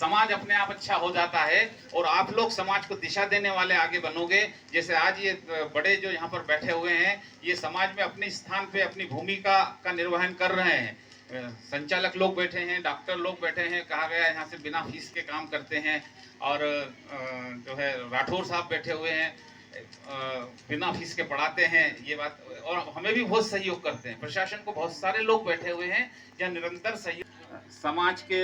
समाज अपने आप अच्छा हो जाता है और आप लोग समाज को दिशा देने वाले आगे बनोगे। जैसे आज ये बड़े जो यहाँ पर बैठे हुए हैं, ये समाज में अपने स्थान पे अपनी भूमिका का निर्वहन कर रहे हैं। संचालक लोग बैठे हैं, डॉक्टर लोग बैठे हैं, कहा गया यहाँ से बिना फीस के काम करते हैं। और जो है राठौर साहब बैठे हुए हैं, बिना फीस के पढ़ाते हैं, ये बात। और हमें भी बहुत सहयोग करते हैं। प्रशासन को बहुत सारे लोग बैठे हुए हैं जो निरंतर सहयोग, समाज के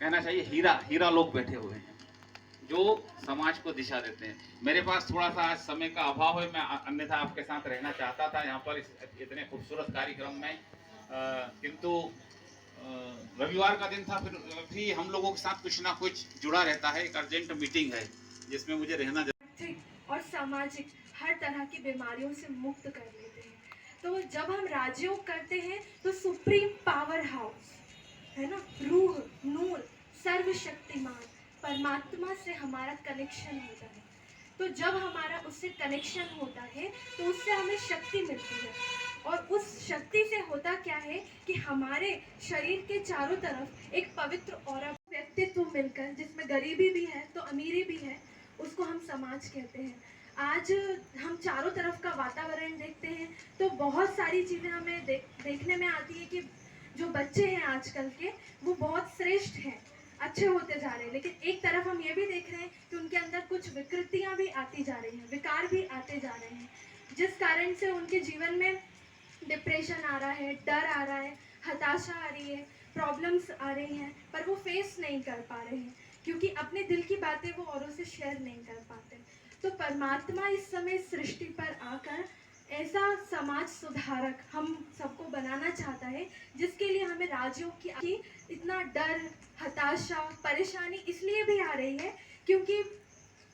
कहना चाहिए हीरा लोग बैठे हुए हैं जो समाज को दिशा देते हैं। मेरे पास थोड़ा सा आज समय का अभाव है, मैं अन्यथा आपके साथ रहना चाहता था यहाँ पर इतने खूबसूरत कार्यक्रम में, किंतु रविवार का दिन था, फिर भी हम लोगों के साथ कुछ ना कुछ जुड़ा रहता है। एक अर्जेंट मीटिंग है जिसमें मुझे रहना और सामाजिक हर तरह की बीमारियों से मुक्त कर लेते हैं। तो जब हम राजयोग करते हैं तो सुप्रीम पावर हाउस है ना, रूह, नूर, सर्वशक्तिमान परमात्मा से हमारा कनेक्शन होता है। तो जब हमारा उससे कनेक्शन होता है तो उससे हमें शक्ति मिलती है। और उस शक्ति से होता क्या है कि हमारे शरीर के चारों तरफ एक पवित्र और व्यक्तित्व मिलकर, जिसमें गरीबी भी है तो अमीरी भी है, उसको हम समाज कहते हैं। आज हम चारों तरफ का वातावरण देखते हैं तो बहुत सारी चीज़ें हमें देखने में आती है कि जो बच्चे हैं आजकल के वो बहुत श्रेष्ठ हैं, अच्छे होते जा रहे हैं। लेकिन एक तरफ हम ये भी देख रहे हैं कि उनके अंदर कुछ विकृतियां भी आती जा रही हैं, विकार भी आते जा रहे हैं, जिस कारण से उनके जीवन में डिप्रेशन आ रहा है, डर आ रहा है, हताशा आ रही है, प्रॉब्लम्स आ रही हैं, पर वो फेस नहीं कर पा रहे हैं क्योंकि अपने दिल की बातें वो औरों से शेयर नहीं कर पाते। तो परमात्मा इस समय सृष्टि पर आकर ऐसा समाज सुधारक हम सबको बनाना चाहता है, जिसके लिए हमें राजयोग की इतना डर, हताशा, परेशानी इसलिए भी आ रही है क्योंकि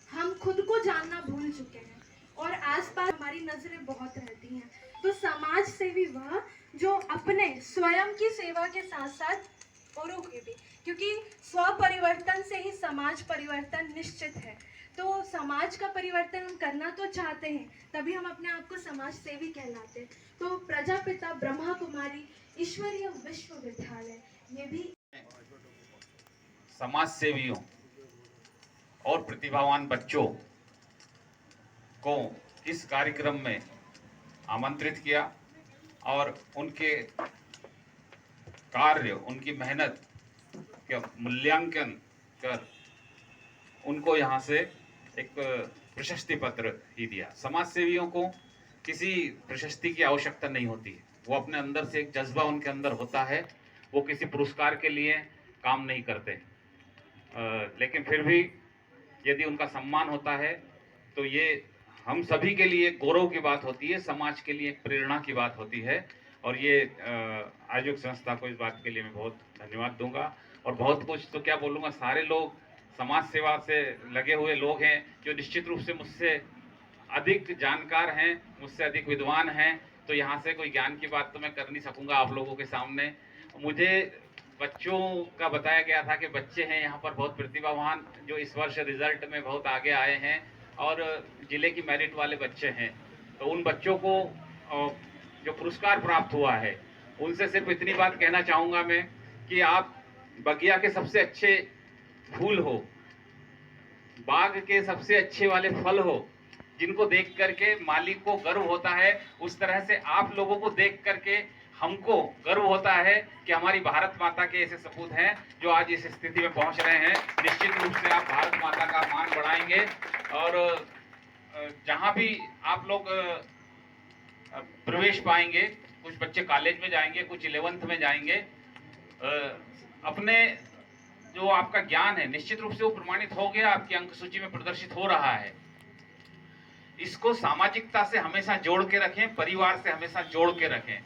हम खुद को जानना भूल चुके हैं और आसपास हमारी नजरें बहुत रहती हैं। तो समाज सेवी वह जो अपने स्वयं की सेवा के साथ साथ औरों के भी, क्योंकि स्व परिवर्तन से ही समाज परिवर्तन निश्चित है। तो समाज का परिवर्तन हम करना तो चाहते हैं, तभी हम अपने आप को समाज सेवी कहलाते हैं। तो प्रजापिता ब्रह्मा कुमारी ईश्वरीय विश्वविद्यालय ये भी समाज सेवियों और प्रतिभावान बच्चों को इस कार्यक्रम में आमंत्रित किया और उनके कार्य, उनकी मेहनत का मूल्यांकन कर उनको यहाँ से एक प्रशस्ति पत्र ही दिया। समाज सेवियों को किसी प्रशस्ति की आवश्यकता नहीं होती है, वो अपने अंदर से एक जज्बा उनके अंदर होता है, वो किसी पुरस्कार के लिए काम नहीं करते। लेकिन फिर भी यदि उनका सम्मान होता है तो ये हम सभी के लिए गौरव की बात होती है, समाज के लिए एक प्रेरणा की बात होती है। और ये आयोजक संस्था को इस बात के लिए मैं बहुत धन्यवाद दूंगा। और बहुत कुछ तो क्या बोलूँगा, सारे लोग समाज सेवा से लगे हुए लोग हैं जो निश्चित रूप से मुझसे अधिक जानकार हैं, मुझसे अधिक विद्वान हैं। तो यहाँ से कोई ज्ञान की बात तो मैं कर नहीं सकूँगा आप लोगों के सामने। मुझे बच्चों का बताया गया था कि बच्चे हैं यहाँ पर बहुत प्रतिभावान, जो इस वर्ष रिजल्ट में बहुत आगे आए हैं और जिले की मेरिट वाले बच्चे हैं। तो उन बच्चों को जो पुरस्कार प्राप्त हुआ है, उनसे सिर्फ इतनी बात कहना चाहूँगा मैं कि आप बगिया के सबसे अच्छे फूल हो, बाग के सबसे अच्छे वाले फल हो, जिनको देख करके मालिक को गर्व होता है, उस तरह से आप लोगों को देख करके हमको गर्व होता है कि हमारी भारत माता के ऐसे सपूत हैं जो आज इस स्थिति में पहुंच रहे हैं। निश्चित रूप से आप भारत माता का मान बढ़ाएंगे और जहां भी आप लोग प्रवेश पाएंगे, कुछ बच्चे कॉलेज में जाएंगे, कुछ 11th में जाएंगे, अपने जो आपका ज्ञान है निश्चित रूप से वो प्रमाणित हो गया, आपकी अंक सूची में प्रदर्शित हो रहा है। इसको सामाजिकता से हमेशा जोड़ के रखें, परिवार से हमेशा जोड़ के रखें।